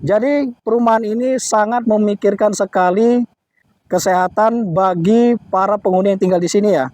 Jadi perumahan ini sangat memikirkan sekali kesehatan bagi para penghuni yang tinggal di sini ya.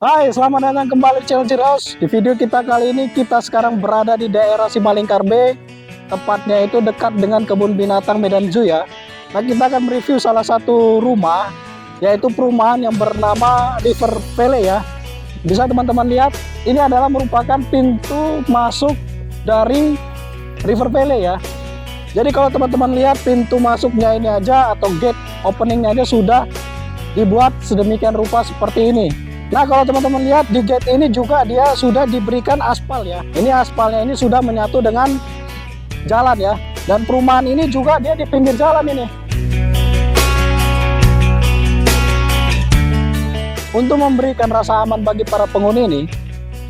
Hai, selamat datang kembali di channel Ciraos. Di video kita kali ini kita sekarang berada di daerah Simalingkar B, tepatnya itu dekat dengan kebun binatang Medan Zoo ya. Nah, kita akan mereview salah satu rumah, yaitu perumahan yang bernama River Valley ya. Bisa teman-teman lihat, ini adalah merupakan pintu masuk dari River Valley ya. Jadi kalau teman-teman lihat pintu masuknya ini aja atau gate openingnya aja sudah dibuat sedemikian rupa seperti ini. Nah, kalau teman-teman lihat di gate ini juga dia sudah diberikan aspal ya. Ini aspalnya ini sudah menyatu dengan jalan ya. Dan perumahan ini juga dia di pinggir jalan ini. Untuk memberikan rasa aman bagi para penghuni ini,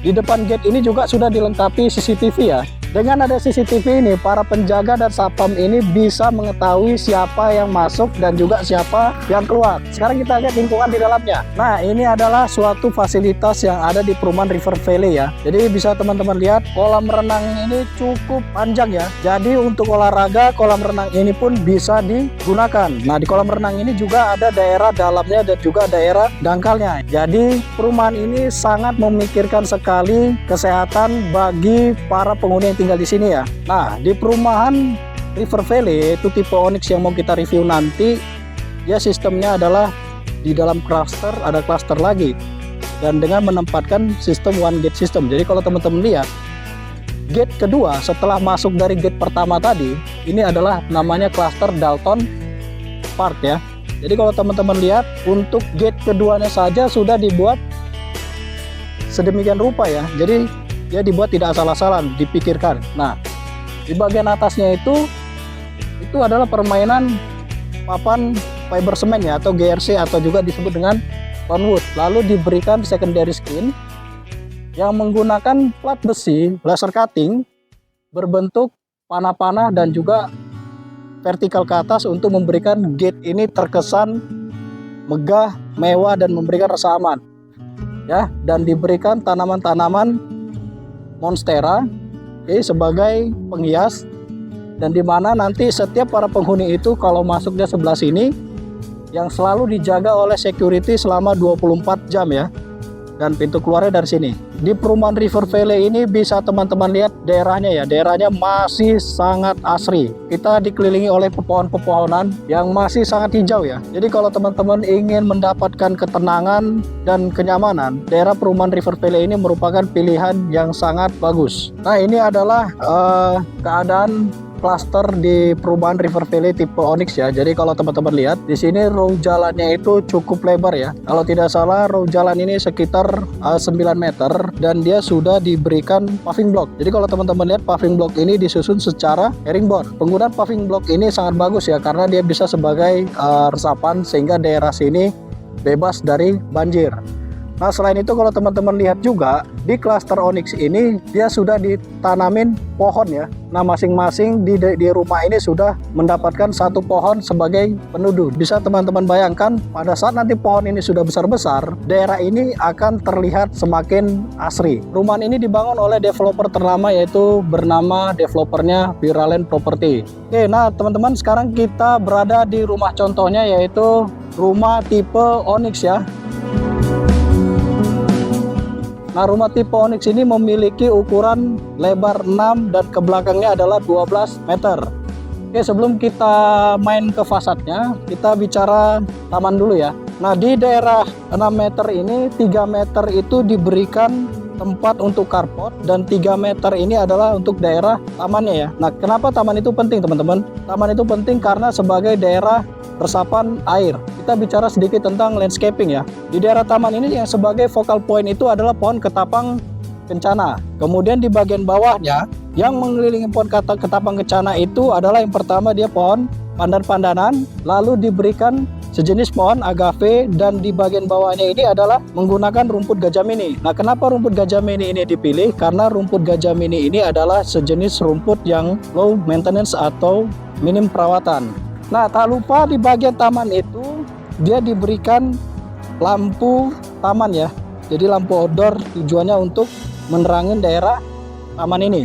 di depan gate ini juga sudah dilengkapi CCTV ya. Dengan ada CCTV ini, para penjaga dan satpam ini bisa mengetahui siapa yang masuk dan juga siapa yang keluar. Sekarang kita lihat lingkungan di dalamnya. Nah, ini adalah suatu fasilitas yang ada di perumahan River Valley ya. Jadi bisa teman-teman lihat kolam renang ini cukup panjang ya. Jadi untuk olahraga kolam renang ini pun bisa digunakan. Nah, di kolam renang ini juga ada daerah dalamnya dan juga daerah dangkalnya. Jadi perumahan ini sangat memikirkan sekali kesehatan bagi para penghuni yang tinggal di sini ya. Nah, di perumahan River Valley itu tipe Onyx yang mau kita review nanti, ya sistemnya adalah di dalam cluster ada cluster lagi dan dengan menempatkan sistem one gate system. Jadi kalau teman-teman lihat gate kedua setelah masuk dari gate pertama tadi, ini adalah namanya cluster Dalton Park ya. Jadi kalau teman-teman lihat untuk gate keduanya saja sudah dibuat sedemikian rupa ya. Jadi dia dibuat tidak asal-asalan, dipikirkan. Nah, di bagian atasnya itu adalah permainan papan fiber semen ya, atau GRC atau juga disebut dengan roundwood. Lalu diberikan secondary skin yang menggunakan plat besi laser cutting berbentuk panah-panah dan juga vertikal ke atas untuk memberikan gate ini terkesan megah, mewah dan memberikan rasa aman. Ya, dan diberikan tanaman-tanaman monstera sebagai penghias, dan dimana nanti setiap para penghuni itu kalau masuknya sebelah sini yang selalu dijaga oleh security selama 24 jam ya, dan pintu keluarnya dari sini. Di perumahan River Valley ini bisa teman-teman lihat daerahnya ya, daerahnya masih sangat asri. Kita dikelilingi oleh pepohonan-pepohonan yang masih sangat hijau ya. Jadi kalau teman-teman ingin mendapatkan ketenangan dan kenyamanan, daerah perumahan River Valley ini merupakan pilihan yang sangat bagus. Nah, ini adalah keadaan cluster di perumahan River Valley tipe Onyx ya. Jadi kalau teman-teman lihat di sini row jalannya itu cukup lebar ya. Kalau tidak salah row jalan ini sekitar 9 meter dan dia sudah diberikan paving block. Jadi kalau teman-teman lihat paving block ini disusun secara herringbone. Penggunaan paving block ini sangat bagus ya karena dia bisa sebagai resapan sehingga daerah sini bebas dari banjir. Nah, selain itu kalau teman-teman lihat juga di cluster Onyx ini dia sudah ditanamin pohon ya. Nah, masing-masing di rumah ini sudah mendapatkan satu pohon sebagai penuduh. Bisa teman-teman bayangkan pada saat nanti pohon ini sudah besar-besar, daerah ini akan terlihat semakin asri. Rumah ini dibangun oleh developer ternama yaitu bernama developernya Viraland Property. Oke, nah teman-teman sekarang kita berada di rumah contohnya yaitu rumah tipe Onyx ya. Nah, rumah tipe Onyx ini memiliki ukuran lebar 6 dan ke belakangnya adalah 12 meter. Oke, sebelum kita main ke fasadnya, kita bicara taman dulu ya. Nah, di daerah 6 meter ini, 3 meter itu diberikan tempat untuk carport dan 3 meter ini adalah untuk daerah tamannya ya. Nah, kenapa taman itu penting teman-teman? Taman itu penting karena sebagai daerah resapan air. Kita bicara sedikit tentang landscaping ya. Di daerah taman ini yang sebagai focal point itu adalah pohon ketapang kencana. Kemudian di bagian bawahnya yang mengelilingi pohon ketapang kencana itu adalah yang pertama dia pohon pandan-pandanan, lalu diberikan sejenis pohon agave, dan di bagian bawahnya ini adalah menggunakan rumput gajah mini. Nah, kenapa rumput gajah mini ini dipilih? Karena rumput gajah mini ini adalah sejenis rumput yang low maintenance atau minim perawatan. Nah, tak lupa di bagian taman itu dia diberikan lampu taman ya. Jadi lampu outdoor tujuannya untuk menerangi daerah taman ini.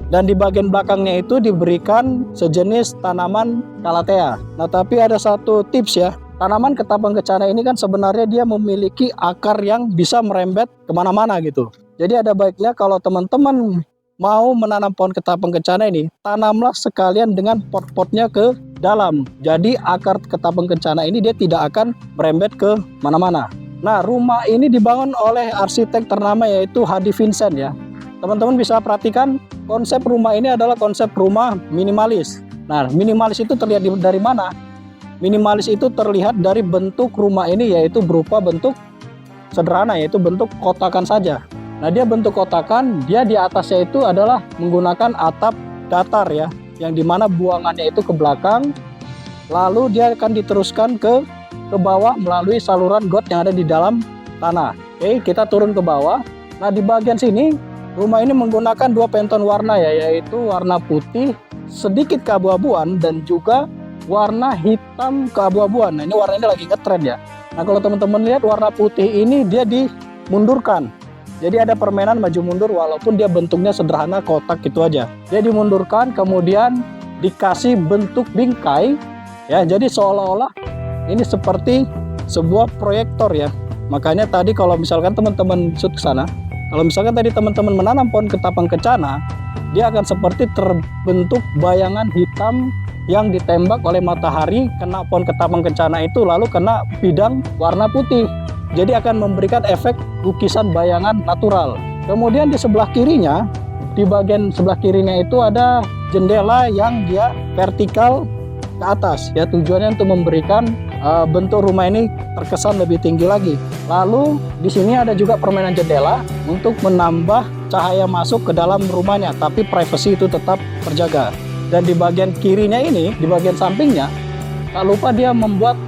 Dan di bagian belakangnya itu diberikan sejenis tanaman calathea. Nah, tapi ada satu tips ya. Tanaman ketapang kencana ini kan sebenarnya dia memiliki akar yang bisa merembet kemana-mana gitu. Jadi ada baiknya kalau teman-teman mau menanam pohon ketapang kencana ini, tanamlah sekalian dengan pot-potnya ke dalam. Jadi akar ketapang kencana ini dia tidak akan merembet ke mana-mana. Nah, rumah ini dibangun oleh arsitek ternama yaitu Hadi Vincent ya. Teman-teman bisa perhatikan konsep rumah ini adalah konsep rumah minimalis. Nah, minimalis itu terlihat dari mana? Minimalis itu terlihat dari bentuk rumah ini, yaitu berupa bentuk sederhana, yaitu bentuk kotakan saja. Nah, dia bentuk kotakan, dia di atasnya itu adalah menggunakan atap datar ya, yang dimana buangannya itu ke belakang, lalu dia akan diteruskan ke bawah melalui saluran got yang ada di dalam tanah. Oke, kita turun ke bawah. Nah, di bagian sini rumah ini menggunakan dua penton warna ya, yaitu warna putih sedikit keabu-abuan dan juga warna hitam keabu-abuan. Nah, ini warna ini lagi ngetrend ya. Nah, kalau teman-teman lihat warna putih ini dia dimundurkan. Jadi ada permainan maju mundur walaupun dia bentuknya sederhana kotak gitu aja. Dia dimundurkan kemudian dikasih bentuk bingkai ya. Jadi seolah-olah ini seperti sebuah proyektor ya. Makanya tadi kalau misalkan teman-teman shoot ke sana, kalau misalkan tadi teman-teman menanam pohon ketapang kencana, dia akan seperti terbentuk bayangan hitam yang ditembak oleh matahari, kena pohon ketapang kencana itu, lalu kena bidang warna putih. Jadi akan memberikan efek lukisan bayangan natural. Kemudian di sebelah kirinya, di bagian sebelah kirinya itu ada jendela yang dia vertikal ke atas. Ya, tujuannya untuk memberikan bentuk rumah ini terkesan lebih tinggi lagi. Lalu di sini ada juga permainan jendela untuk menambah cahaya masuk ke dalam rumahnya, tapi privasi itu tetap terjaga. Dan di bagian kirinya ini, di bagian sampingnya, tak lupa dia membuat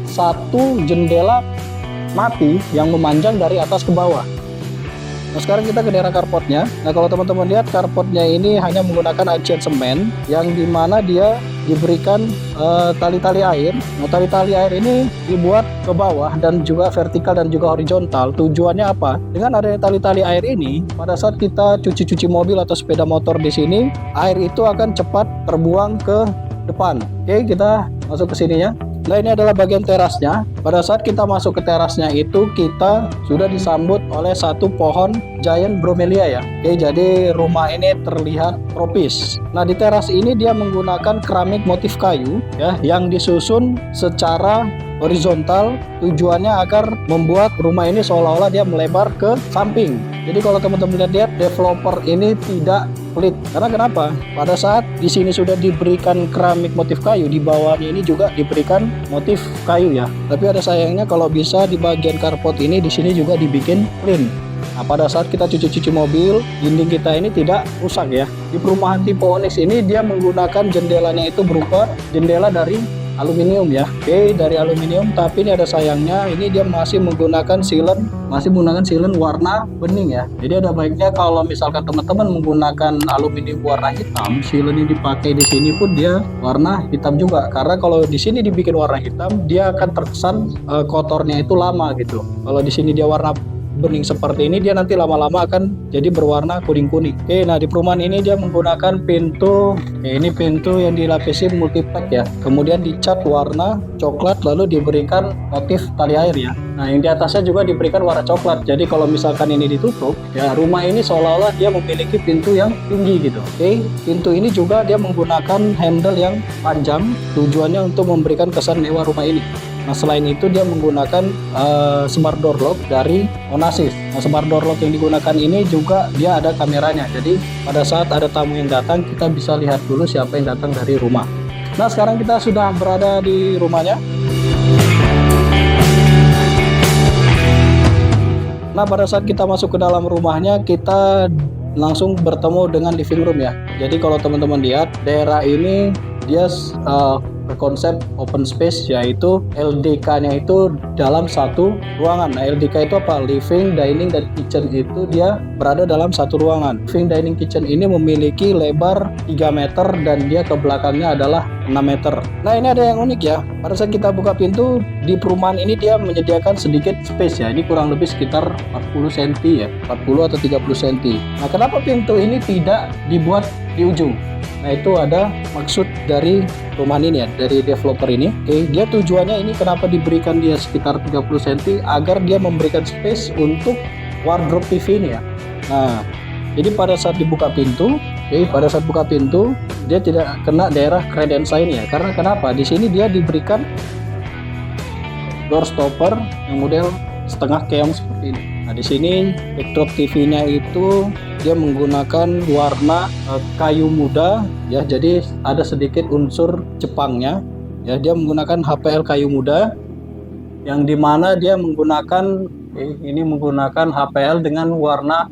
satu jendela mati yang memanjang dari atas ke bawah. Nah, sekarang kita ke daerah carportnya. Nah, kalau teman-teman lihat carportnya ini hanya menggunakan acian semen yang dimana dia diberikan tali-tali air. Nah, tali-tali air ini dibuat ke bawah dan juga vertikal dan juga horizontal. Tujuannya apa? Dengan adanya tali-tali air ini, pada saat kita cuci-cuci mobil atau sepeda motor di sini, air itu akan cepat terbuang ke depan. Oke, kita masuk ke sininya. Nah, ini adalah bagian terasnya. Pada saat kita masuk ke terasnya itu kita sudah disambut oleh satu pohon giant bromelia ya. Oke, jadi rumah ini terlihat tropis. Nah, di teras ini dia menggunakan keramik motif kayu ya yang disusun secara horizontal, tujuannya agar membuat rumah ini seolah-olah dia melebar ke samping. Jadi kalau teman-teman lihat developer ini tidak pelit. Karena kenapa? Pada saat di sini sudah diberikan keramik motif kayu, di bawahnya ini juga diberikan motif kayu ya. Tapi ada sayangnya kalau bisa di bagian carport ini di sini juga dibikin clean. Nah, pada saat kita cuci-cuci mobil, dinding kita ini tidak rusak ya. Di perumahan tipe Onyx ini dia menggunakan jendelanya itu berupa jendela dari aluminium ya. Oke, dari aluminium, tapi ini ada sayangnya, ini dia masih menggunakan sealant warna bening ya. Jadi ada baiknya kalau misalkan teman-teman menggunakan aluminium warna hitam, sealant ini dipakai di sini pun dia warna hitam juga. Karena kalau di sini dibikin warna hitam, dia akan terkesan kotornya itu lama gitu. Kalau di sini dia warna bening seperti ini, dia nanti lama-lama akan jadi berwarna kuning-kuning. Oke, nah di perumahan ini dia menggunakan pintu, ini pintu yang dilapisi multipack ya, kemudian dicat warna coklat lalu diberikan motif tali air ya. Nah, yang di atasnya juga diberikan warna coklat. Jadi kalau misalkan ini ditutup ya, rumah ini seolah-olah dia memiliki pintu yang tinggi gitu. Oke, pintu ini juga dia menggunakan handle yang panjang, tujuannya untuk memberikan kesan mewah rumah ini. Nah, selain itu dia menggunakan smart door lock dari Onassis. Nah, smart door lock yang digunakan ini juga dia ada kameranya. Jadi pada saat ada tamu yang datang, kita bisa lihat dulu siapa yang datang dari rumah. Nah, sekarang kita sudah berada di rumahnya. Nah, pada saat kita masuk ke dalam rumahnya, kita langsung bertemu dengan living room ya. Jadi kalau teman-teman lihat, daerah ini dia berkonsep open space, yaitu LDK-nya itu dalam satu ruangan. Nah, LDK itu apa? Living, dining, dan kitchen itu dia berada dalam satu ruangan. Living, dining, kitchen ini memiliki lebar 3 meter dan dia ke belakangnya adalah 6 meter. Nah, ini ada yang unik ya. Pada saat kita buka pintu, di perumahan ini dia menyediakan sedikit space ya. Ini kurang lebih sekitar 40 cm ya, 40 atau 30 cm. Nah, kenapa pintu ini tidak dibuat di ujung? Nah, itu ada maksud dari perumahan ini ya, dari developer ini. Oke, dia tujuannya ini kenapa diberikan dia sekitar 30 cm agar dia memberikan space untuk wardrobe TV ini ya. Nah, jadi pada saat dibuka pintu, pada saat buka pintu dia tidak kena daerah kredensa ini ya. Karena kenapa? Di sini dia diberikan door stopper yang model setengah keong seperti ini. Nah, di sini backdrop TV-nya itu dia menggunakan warna kayu muda ya, jadi ada sedikit unsur Jepangnya ya. Dia menggunakan HPL kayu muda yang dimana dia menggunakan ini menggunakan HPL dengan warna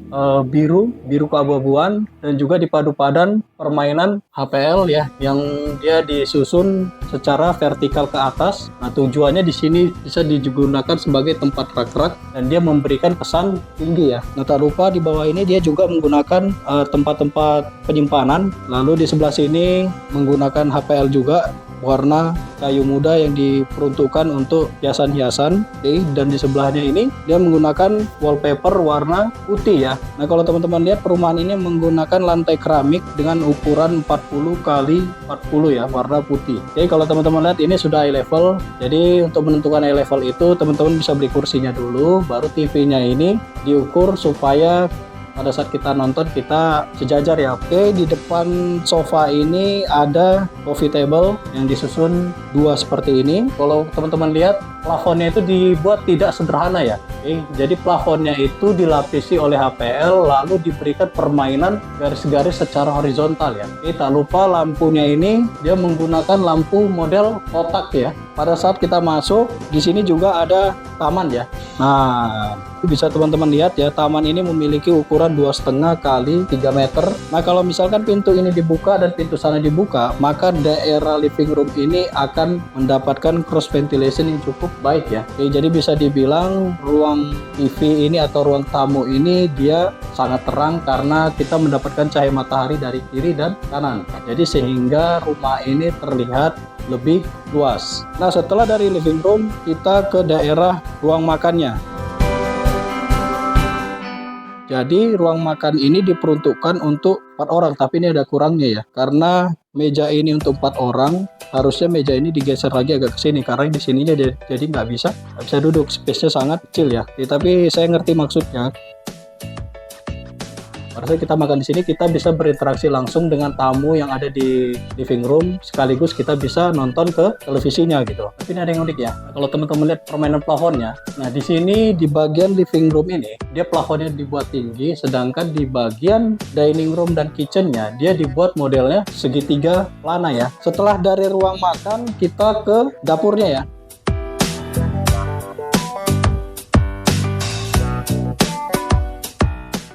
biru keabu-abuan, dan juga dipadu padan permainan HPL ya, yang dia disusun secara vertikal ke atas. Nah, tujuannya di sini bisa digunakan sebagai tempat rak-rak dan dia memberikan kesan tinggi ya. Nah, tak lupa di bawah ini dia juga menggunakan tempat-tempat penyimpanan. Lalu di sebelah sini menggunakan HPL juga warna kayu muda yang diperuntukkan untuk hiasan-hiasan. Dan di sebelahnya ini dia menggunakan wallpaper warna putih ya. Nah, kalau teman-teman lihat, perumahan ini menggunakan lantai keramik dengan ukuran 40 kali 40 ya, warna putih. Jadi kalau teman-teman lihat ini sudah eye level. Jadi untuk menentukan eye level itu teman-teman bisa beli kursinya dulu, baru TV-nya ini diukur supaya pada saat kita nonton kita sejajar ya. Oke, di depan sofa ini ada coffee table yang disusun dua seperti ini. Kalau teman-teman lihat, plafonnya itu dibuat tidak sederhana ya. Oke, jadi plafonnya itu dilapisi oleh HPL lalu diberikan permainan garis-garis secara horizontal ya. Oke, tak lupa lampunya ini dia menggunakan lampu model kotak ya. Pada saat kita masuk, di sini juga ada taman ya. Nah, bisa teman-teman lihat ya, taman ini memiliki ukuran 2,5 kali 3 meter. Nah, kalau misalkan pintu ini dibuka dan pintu sana dibuka, maka daerah living room ini akan mendapatkan cross ventilation yang cukup baik ya. Oke, jadi bisa dibilang ruang TV ini atau ruang tamu ini dia sangat terang karena kita mendapatkan cahaya matahari dari kiri dan kanan. Jadi sehingga rumah ini terlihat lebih luas. Nah, setelah dari living room kita ke daerah ruang makannya. Jadi ruang makan ini diperuntukkan untuk 4 orang, tapi ini ada kurangnya ya. Karena meja ini untuk 4 orang, harusnya meja ini digeser lagi agak ke sini karena di sininya jadi nggak bisa duduk, space-nya sangat kecil ya. Tapi saya ngerti maksudnya. Pada saat kita makan di sini, kita bisa berinteraksi langsung dengan tamu yang ada di living room, sekaligus kita bisa nonton ke televisinya gitu. Tapi ini ada yang unik ya. Kalau teman-teman lihat permainan plafonnya, nah di sini di bagian living room ini dia plafonnya dibuat tinggi, sedangkan di bagian dining room dan kitchennya dia dibuat modelnya segitiga plana ya. Setelah dari ruang makan, kita ke dapurnya ya.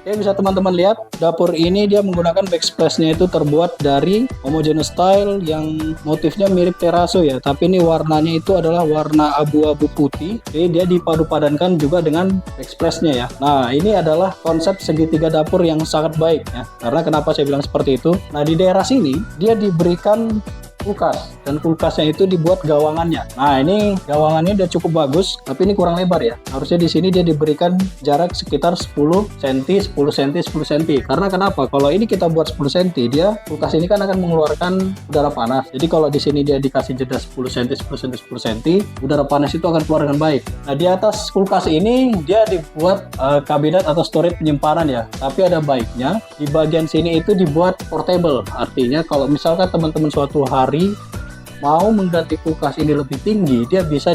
Oke, bisa teman-teman lihat dapur ini dia menggunakan backsplash-nya itu terbuat dari homogeneous style yang motifnya mirip teraso ya, tapi ini warnanya itu adalah warna abu-abu putih. Oke, dia dipadu-padankan juga dengan backsplash-nya ya. Nah, ini adalah konsep segitiga dapur yang sangat baik ya. Karena kenapa saya bilang seperti itu? Nah, di daerah sini dia diberikan kulkas, dan kulkasnya itu dibuat gawangannya. Nah, ini gawangannya udah cukup bagus, tapi ini kurang lebar ya. Harusnya di sini dia diberikan jarak sekitar 10 cm, 10 cm, 10 cm. Karena kenapa? Kalau ini kita buat 10 cm, dia kulkas ini kan akan mengeluarkan udara panas. Jadi kalau di sini dia dikasih jeda 10 cm, 10 cm, 10 cm, udara panas itu akan keluar dengan baik. Nah, di atas kulkas ini dia dibuat kabinet atau storage penyimpanan ya. Tapi ada baiknya di bagian sini itu dibuat portable. Artinya kalau misalkan teman-teman suatu hari mau mengganti kulkas ini lebih tinggi, dia bisa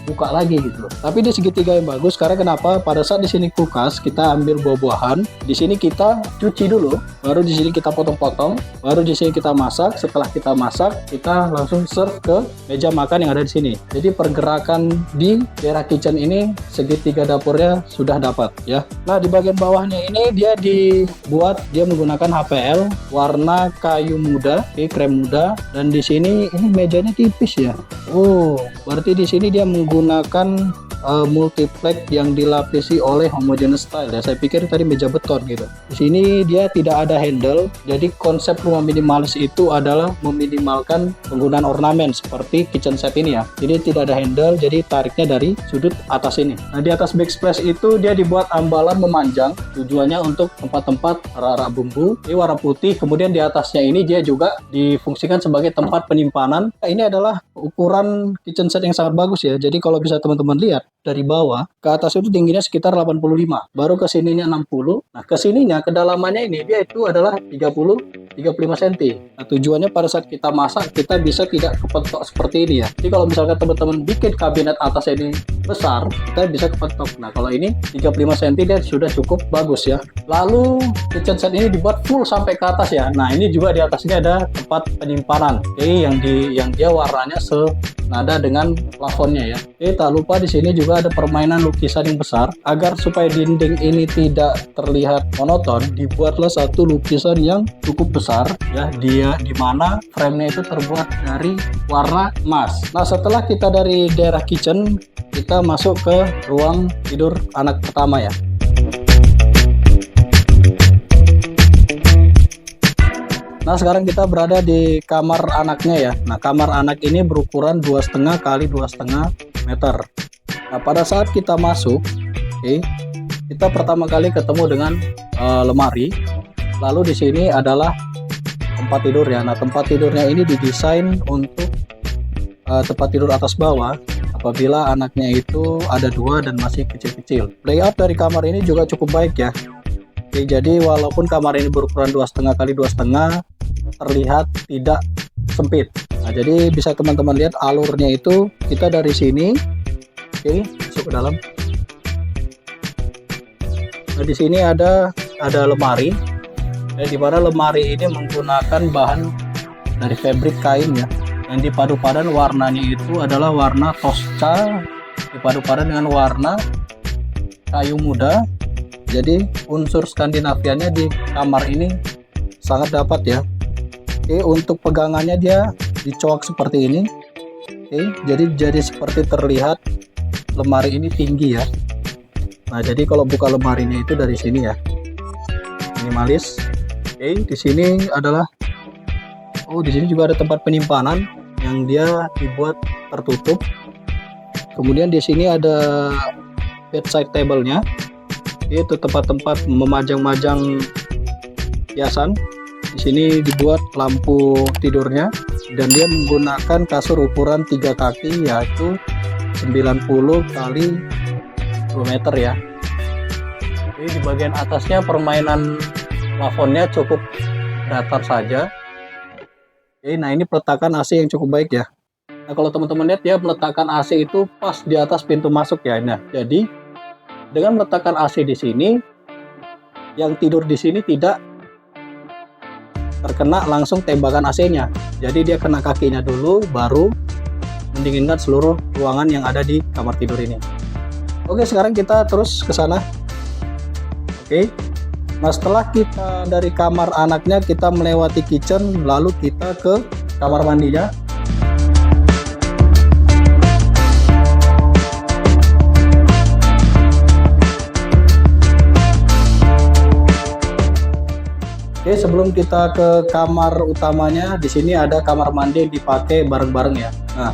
buka lagi gitu. Tapi di segitiga yang bagus karena kenapa? Pada saat di sini kulkas kita ambil buah-buahan, di sini kita cuci dulu, baru di sini kita potong-potong, baru di sini kita masak. Setelah kita masak, kita langsung serve ke meja makan yang ada di sini. Jadi pergerakan di daerah kitchen ini segitiga dapurnya sudah dapat ya. Nah, di bagian bawahnya ini dia menggunakan HPL warna kayu muda, krem muda, dan di sini ini mejanya tipis ya. Oh, berarti di sini dia menggunakan multiplex yang dilapisi oleh homogeneous tile ya. Saya pikir tadi meja beton gitu. Di sini dia tidak ada handle. Jadi konsep rumah minimalis itu adalah meminimalkan penggunaan ornamen seperti kitchen set ini ya. Jadi tidak ada handle, jadi tariknya dari sudut atas ini. Nah, di atas backsplash itu dia dibuat ambalan memanjang, tujuannya untuk tempat-tempat rak-rak bumbu. Ini warna putih, kemudian di atasnya ini dia juga difungsikan sebagai tempat penyimpanan. Nah, ini adalah ukuran kitchen set yang sangat bagus ya. Jadi kalau bisa teman-teman lihat dari bawah ke atas itu tingginya sekitar 85, baru ke sininya 60. Nah, ke sininya kedalamannya ini dia itu adalah 35 cm. Nah, tujuannya pada saat kita masak kita bisa tidak kepentok seperti ini ya. Jadi kalau misalkan teman-teman bikin kabinet atas ini besar, kita bisa kepentok. Nah, kalau ini 35 cm dia sudah cukup bagus ya. Lalu kitchen set ini dibuat full sampai ke atas ya. Nah, ini juga di atasnya ada tempat penyimpanan. Oke, yang dia warnanya senada dengan plafonnya ya. Oke, tak lupa di sini juga ada permainan lukisan yang besar. Agar supaya dinding ini tidak terlihat monoton, dibuatlah satu lukisan yang cukup besar ya, dia di mana frame-nya itu terbuat dari warna emas. Nah, setelah kita dari daerah kitchen, kita masuk ke ruang tidur anak pertama ya. Nah, sekarang kita berada di kamar anaknya ya. Nah, kamar anak ini berukuran 2,5 kali 2,5 meter. Nah, pada saat kita masuk, kita pertama kali ketemu dengan lemari. Lalu di sini adalah tempat tidur ya. Nah, tempat tidurnya ini didesain untuk tempat tidur atas bawah apabila anaknya itu ada 2 dan masih kecil-kecil. Layout dari kamar ini juga cukup baik ya. Oke, jadi walaupun kamar ini berukuran 2,5 kali 2,5, terlihat tidak sempit. Nah, jadi bisa teman-teman lihat alurnya itu kita dari sini, masuk ke dalam. Nah, di sini ada lemari. Di mana lemari ini menggunakan bahan dari fabric kain ya. Yang dipadu-padan warnanya itu adalah warna tosca dipadu-padan dengan warna kayu muda. Jadi unsur Skandinavianya di kamar ini sangat dapat ya. Oke, untuk pegangannya dia dicowok seperti ini. Oke, jadi seperti terlihat lemari ini tinggi ya. Nah, jadi kalau buka lemarinya itu dari sini ya. Minimalis. Oke, di sini adalah di sini juga ada tempat penyimpanan yang dia dibuat tertutup. Kemudian di sini ada bedside table-nya. Itu tempat-tempat memajang-majang hiasan. Di sini dibuat lampu tidurnya dan dia menggunakan kasur ukuran 3 kaki yaitu 90 kali 2 meter ya. Jadi di bagian atasnya permainan plafonnya cukup datar saja. Oke, nah ini peletakan AC yang cukup baik ya. Nah, kalau teman-teman lihat ya, peletakan AC itu pas di atas pintu masuk ya. Nah, jadi dengan meletakkan AC di sini, yang tidur di sini tidak terkena langsung tembakan AC-nya. Jadi dia kena kakinya dulu, baru mendinginkan seluruh ruangan yang ada di kamar tidur ini. Oke, sekarang kita terus ke sana. Oke. Nah, setelah kita dari kamar anaknya, kita melewati kitchen, lalu kita ke kamar mandinya. Oke, sebelum kita ke kamar utamanya, di sini ada kamar mandi yang dipakai bareng-bareng ya. Nah,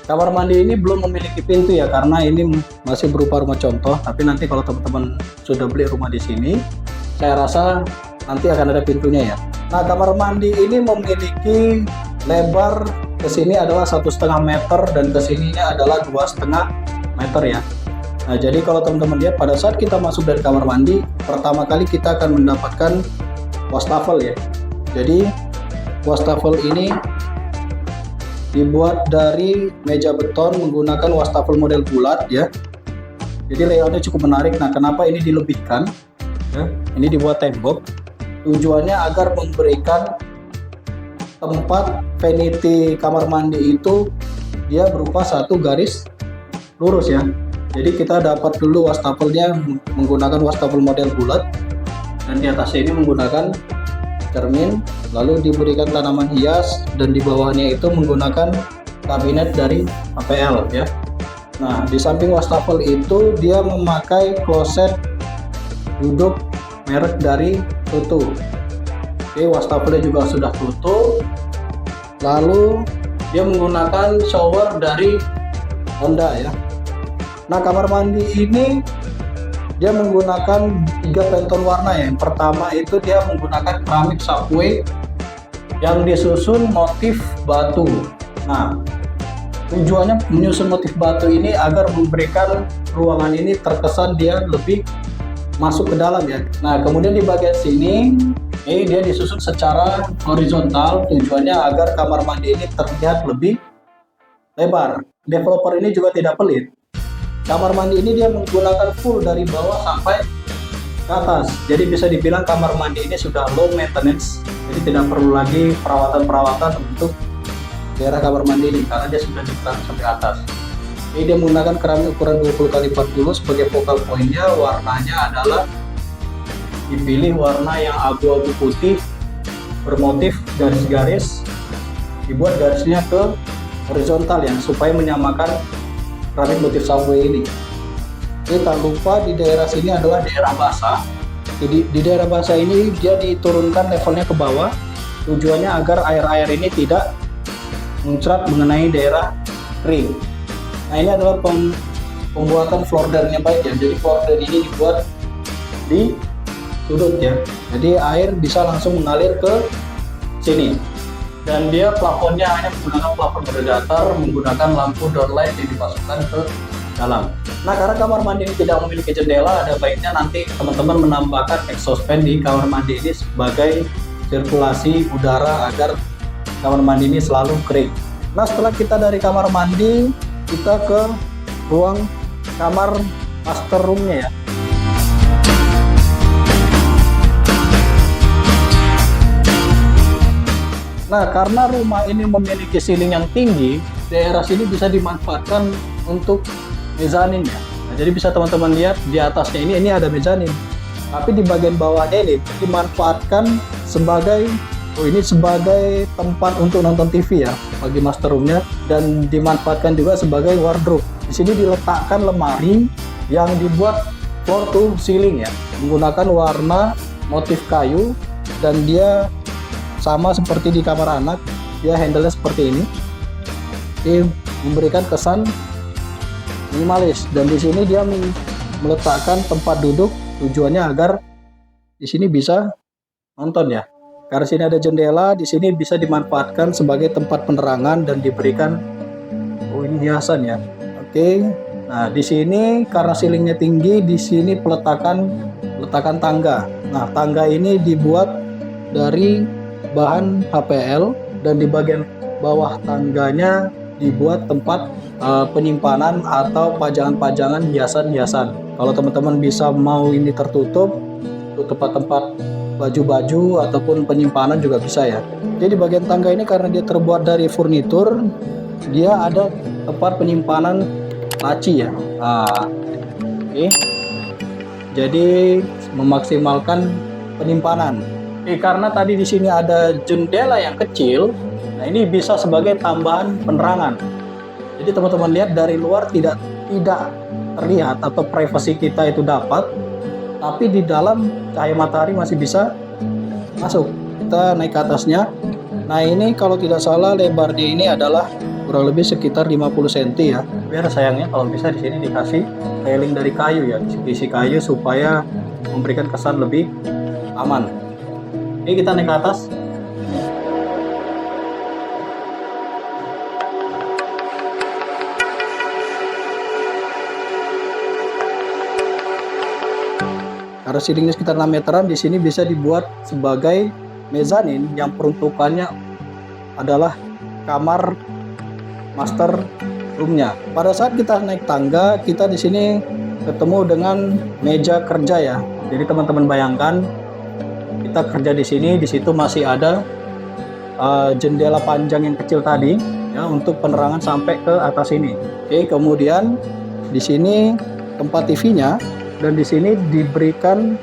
kamar mandi ini belum memiliki pintu ya, karena ini masih berupa rumah contoh. Tapi nanti kalau teman-teman sudah beli rumah di sini, saya rasa nanti akan ada pintunya ya. Nah, kamar mandi ini memiliki lebar ke sini adalah 1,5 meter dan ke sininya adalah 2,5 meter ya. Nah, jadi kalau teman-teman lihat pada saat kita masuk dari kamar mandi, pertama kali kita akan mendapatkan wastafel ya. Jadi wastafel ini dibuat dari meja beton menggunakan wastafel model bulat ya. Jadi layoutnya cukup menarik. Nah, kenapa ini dilebihkan? Ya, ini dibuat tembok. Tujuannya agar memberikan tempat vanity kamar mandi itu dia berupa satu garis lurus ya. Jadi kita dapat dulu wastafelnya menggunakan wastafel model bulat, dan di atasnya ini menggunakan cermin, lalu diberikan tanaman hias, dan di bawahnya itu menggunakan kabinet dari APL ya. Nah, di samping wastafel itu dia memakai kloset duduk merek dari Tutu. Oke, wastafelnya juga sudah tutup. Lalu dia menggunakan shower dari Honda ya. Nah, kamar mandi ini dia menggunakan 3 pantone warna ya. Yang pertama itu dia menggunakan keramik subway yang disusun motif batu. Nah, tujuannya menyusun motif batu ini agar memberikan ruangan ini terkesan dia lebih masuk ke dalam ya. Nah, kemudian di bagian sini ini dia disusun secara horizontal, tujuannya agar kamar mandi ini terlihat lebih lebar. Developer ini juga tidak pelit. Kamar mandi ini dia menggunakan full dari bawah sampai ke atas. Jadi bisa dibilang kamar mandi ini sudah low maintenance. Jadi tidak perlu lagi perawatan-perawatan untuk daerah kamar mandi ini karena dia sudah diperan sampai atas. Ini dia menggunakan keramik ukuran 20x40 sebagai focal point-nya. Warnanya adalah dipilih warna yang abu-abu putih bermotif garis-garis, dibuat garisnya ke horizontal ya, supaya menyamakan keramik motif subway ini. Oke, tak lupa di daerah sini adalah daerah basah. Jadi di daerah basah ini dia diturunkan levelnya ke bawah, tujuannya agar air-air ini tidak muncrat mengenai daerah kering. Nah, ini adalah pembuatan floordernya baik ya. Jadi floorder ini dibuat di sudut ya. Jadi air bisa langsung mengalir ke sini. Dan dia plafonnya hanya menggunakan plafon berdatar, menggunakan lampu downlight yang dimasukkan ke dalam. Nah, karena kamar mandi ini tidak memiliki jendela, ada baiknya nanti teman-teman menambahkan exhaust fan di kamar mandi ini sebagai sirkulasi udara agar kamar mandi ini selalu kering. Nah, setelah kita dari kamar mandi, kita ke ruang kamar master room-nya ya. Nah, karena rumah ini memiliki ceiling yang tinggi, daerah sini bisa dimanfaatkan untuk mezanin ya. Nah, jadi bisa teman-teman lihat di atasnya ini ada mezanin. Tapi di bagian bawahnya ini dimanfaatkan sebagai sebagai tempat untuk nonton TV ya bagi master roomnya, dan dimanfaatkan juga sebagai wardrobe. Di sini diletakkan lemari yang dibuat floor to ceiling ya, menggunakan warna motif kayu, dan dia sama seperti di kamar anak, dia handle-nya seperti ini. Ini memberikan kesan minimalis, dan di sini dia meletakkan tempat duduk, tujuannya agar di sini bisa nonton ya. Karena sini ada jendela, di sini bisa dimanfaatkan sebagai tempat penerangan dan diberikan ini hiasan ya. Oke. Nah, di sini karena ceilingnya tinggi, di sini peletakan tangga. Nah, tangga ini dibuat dari bahan HPL, dan di bagian bawah tangganya dibuat tempat penyimpanan atau pajangan-pajangan hiasan-hiasan. Kalau teman-teman bisa mau ini tertutup untuk tempat-tempat baju-baju ataupun penyimpanan juga bisa ya. Jadi bagian tangga ini karena dia terbuat dari furnitur, dia ada tempat penyimpanan laci ya. Nah, oke. Jadi memaksimalkan penyimpanan. Karena tadi di sini ada jendela yang kecil, nah ini bisa sebagai tambahan penerangan. Jadi teman-teman lihat dari luar tidak terlihat atau privasi kita itu dapat, tapi di dalam cahaya matahari masih bisa masuk. Kita naik ke atasnya. Nah, ini kalau tidak salah lebarnya ini adalah kurang lebih sekitar 50 cm ya. Biar sayangnya kalau bisa di sini dikasih railing dari kayu ya, isi kayu supaya memberikan kesan lebih aman. Ini kita naik ke atas. Karena ceilingnya sekitar 6 meteran, di sini bisa dibuat sebagai mezanin yang peruntukannya adalah kamar master roomnya. Pada saat kita naik tangga, kita di sini ketemu dengan meja kerja ya. Jadi teman-teman bayangkan kita kerja di sini, di situ masih ada jendela panjang yang kecil tadi ya untuk penerangan sampai ke atas ini. Oke, kemudian di sini tempat TV-nya dan di sini diberikan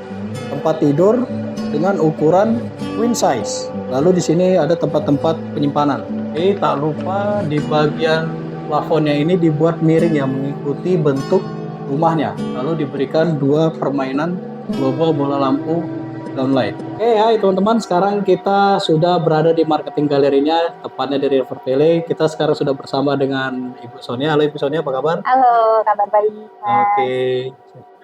tempat tidur dengan ukuran queen size. Lalu di sini ada tempat-tempat penyimpanan. Oke, tak lupa di bagian plafonnya ini dibuat miring ya mengikuti bentuk rumahnya. Lalu diberikan 2 permainan global bola lampu downlight. Oke, hai teman-teman, sekarang kita sudah berada di marketing galerinya, tepatnya di River Valley. Kita sekarang sudah bersama dengan Ibu Sonia. Halo Ibu Sonia, apa kabar? Halo, kabar baik.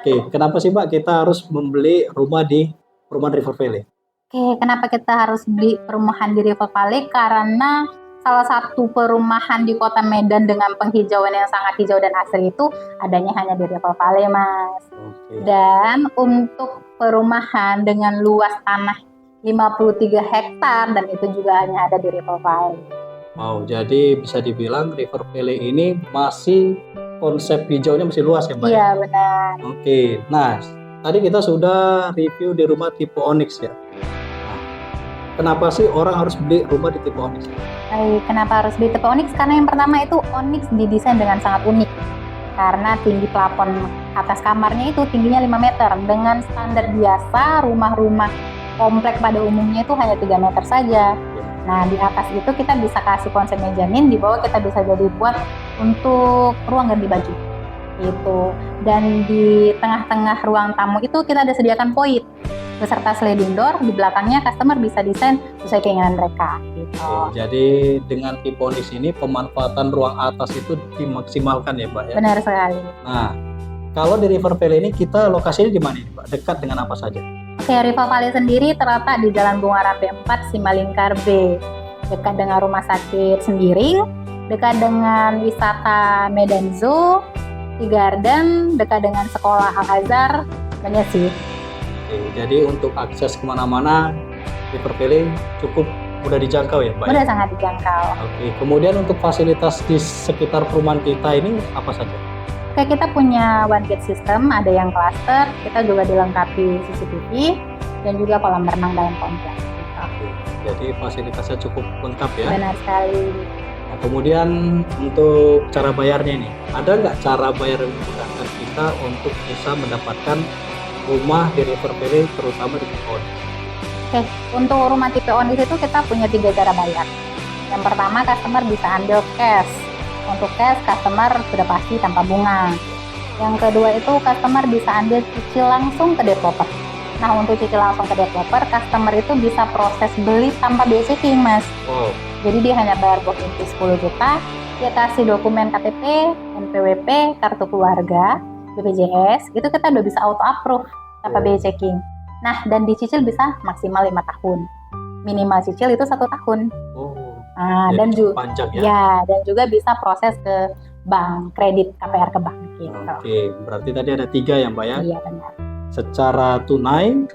Oke, kenapa sih Mbak kita harus membeli rumah di perumahan River Valley? Oke, kenapa kita harus beli perumahan di River Valley? Karena salah satu perumahan di kota Medan dengan penghijauan yang sangat hijau dan asri itu adanya hanya di River Valley, Mas. Oke. Dan untuk perumahan dengan luas tanah 53 hektar dan itu juga hanya ada di River Valley. Wow, jadi bisa dibilang River Valley ini masih konsep hijaunya masih luas ya Mbak? Iya, benar. Oke, nah tadi kita sudah review di rumah tipe Onyx ya. Kenapa sih orang harus beli rumah di tipe Onyx? Baik, kenapa harus beli tipe Onyx? Karena yang pertama itu Onyx didesain dengan sangat unik. Karena tinggi plafon atas kamarnya itu tingginya 5 meter. Dengan standar biasa, rumah-rumah komplek pada umumnya itu hanya 3 meter saja. Nah, di atas itu kita bisa kasih konsep mezanin, di bawah kita bisa jadi buat untuk ruang ganti baju. Itu. Dan di tengah-tengah ruang tamu itu kita ada sediakan void beserta sliding door. Di belakangnya customer bisa desain sesuai keinginan mereka gitu. Oke, jadi dengan tipe Onyx ini pemanfaatan ruang atas itu dimaksimalkan ya Mbak ya? Benar sekali. Nah, kalau di River Valley ini kita lokasinya di mana Mbak? Dekat dengan apa saja? Oke, River Valley sendiri terletak di Jalan Bunga Rampai 4 Simalingkar B, dekat dengan Rumah Sakit Sembiring, dekat dengan wisata Medan Zoo, Tea Garden, dekat dengan Sekolah Al-Azhar, banyak sih. Oke, jadi untuk akses kemana-mana River Valley cukup mudah dijangkau ya Mbak? Mudah sangat dijangkau. Oke, kemudian untuk fasilitas di sekitar perumahan kita ini apa saja? Oke, kita punya one gate system, ada yang cluster, kita juga dilengkapi CCTV dan juga kolam renang dalam kompleks. Oke, jadi fasilitasnya cukup lengkap ya? Benar sekali. Nah, kemudian untuk cara bayarnya ini, ada nggak cara bayar yang memudahkan kita untuk bisa mendapatkan rumah di River Valley terutama di tipe Onyx? Oke, untuk rumah tipe Onyx itu kita punya 3 cara bayar. Yang pertama, customer bisa ambil cash. Untuk cash, customer sudah pasti tanpa bunga. Yang kedua itu customer bisa ambil cicil langsung ke developer. Nah, untuk cicil langsung ke developer, customer itu bisa proses beli tanpa biaya checking, Mas. Wow. Jadi dia hanya bayar box inti 10 juta, dia kasih dokumen KTP, NPWP, kartu keluarga, BPJS, itu kita udah bisa auto approve tanpa biaya checking. Nah, dan dicicil bisa maksimal 5 tahun. Minimal cicil itu 1 tahun. Oh. Nah, dan juga panjang ya? Ya, dan juga bisa proses ke bank, kredit KPR ke bank gitu. Oke, berarti tadi ada 3 ya Mbak ya? Iya, benar. Secara tunai,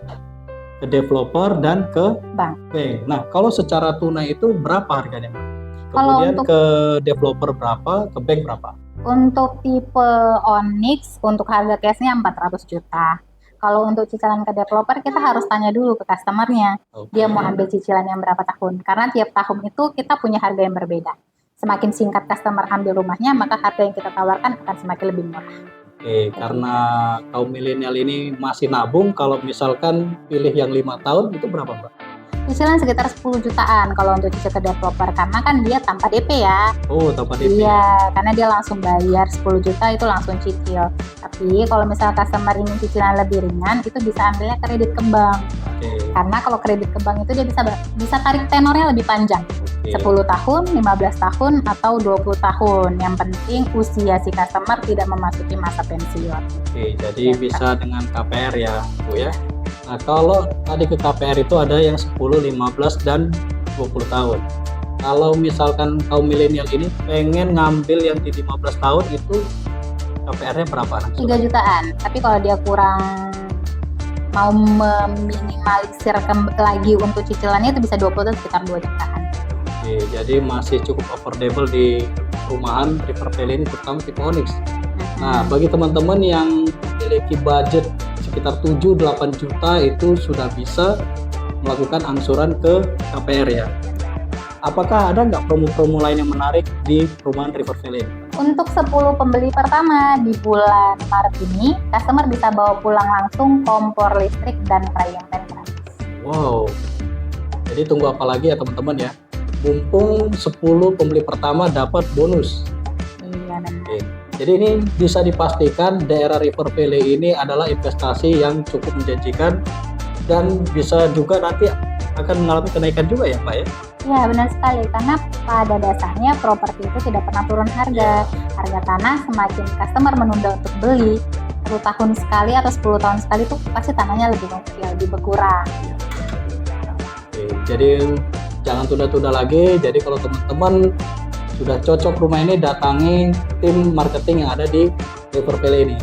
ke developer, dan ke Bank. Oke, nah kalau secara tunai itu berapa harganya Mbak? Kalau Kemudian untuk- ke developer berapa, ke bank berapa? Untuk tipe Onyx, untuk harga cashnya 400 juta. Kalau untuk cicilan ke developer, kita harus tanya dulu ke customernya. Oke. Dia mau ambil cicilan yang berapa tahun. Karena tiap tahun itu kita punya harga yang berbeda. Semakin singkat customer ambil rumahnya, maka harga yang kita tawarkan akan semakin lebih murah. Oke, karena kaum milenial ini masih nabung, kalau misalkan pilih yang 5 tahun itu berapa Mbak? Cicilan sekitar 10 jutaan kalau untuk cicil ke developer. Karena kan dia tanpa DP ya. Oh, tanpa DP. Iya, karena dia langsung bayar 10 juta itu langsung cicil. Tapi kalau misalnya customer ingin cicilan lebih ringan, itu bisa ambilnya kredit ke bank. Oke. Karena kalau kredit ke bank itu dia bisa tarik tenornya lebih panjang. Oke. 10 tahun, 15 tahun, atau 20 tahun. Yang penting usia si customer tidak memasuki masa pensiun. Oke, jadi bisa dengan KPR ya Bu ya. Nah, kalau tadi ke KPR itu ada yang 10, 15, dan 20 tahun. Kalau misalkan kaum milenial ini pengen ngambil yang di 15 tahun itu KPR-nya berapa? 3 jutaan. Tapi kalau dia kurang mau meminimalisir lagi untuk cicilannya itu bisa 20 tahun sekitar 2 jutaan. Oke, jadi masih cukup affordable di perumahan River Valley ini, terutama tipe Onyx. Nah, bagi teman-teman yang memiliki budget sekitar 7-8 juta itu sudah bisa melakukan angsuran ke KPR ya. Apakah ada nggak promo-promo lain yang menarik di perumahan River Valley? Untuk 10 pembeli pertama di bulan Maret ini, customer bisa bawa pulang langsung kompor listrik dan frying pan gratis. Wow. Jadi tunggu apa lagi ya teman-teman ya. Mumpung 10 pembeli pertama dapat bonus. Iya, benar. Oke. Jadi ini bisa dipastikan daerah River Valley ini adalah investasi yang cukup menjanjikan dan bisa juga nanti akan mengalami kenaikan juga ya Pak ya? Ya, benar sekali. Karena pada dasarnya properti itu tidak pernah turun harga. Harga tanah semakin customer menunda untuk beli, 1 tahun sekali atau 10 tahun sekali tuh pasti tanahnya lebih berkurang. Oke, jadi jangan tunda-tunda lagi. Jadi kalau teman-teman sudah cocok rumah ini, datangi tim marketing yang ada di River Valley ini.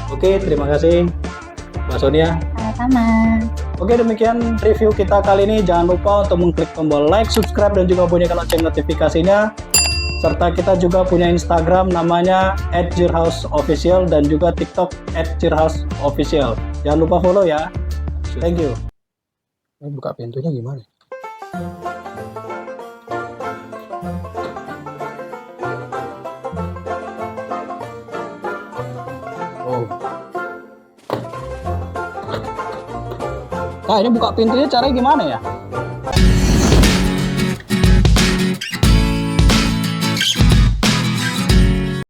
Oke, terima kasih Mbak Sonia. Sama-sama. Oke, demikian review kita kali ini. Jangan lupa untuk mengklik tombol like, subscribe, dan juga bunyikan lonceng notifikasinya. Serta kita juga punya Instagram namanya @jirhouseofficial dan juga TikTok @jirhouseofficial. Jangan lupa follow ya. Thank you. Ini buka pintunya gimana? Oh. Nah, ini buka pintunya caranya gimana ya?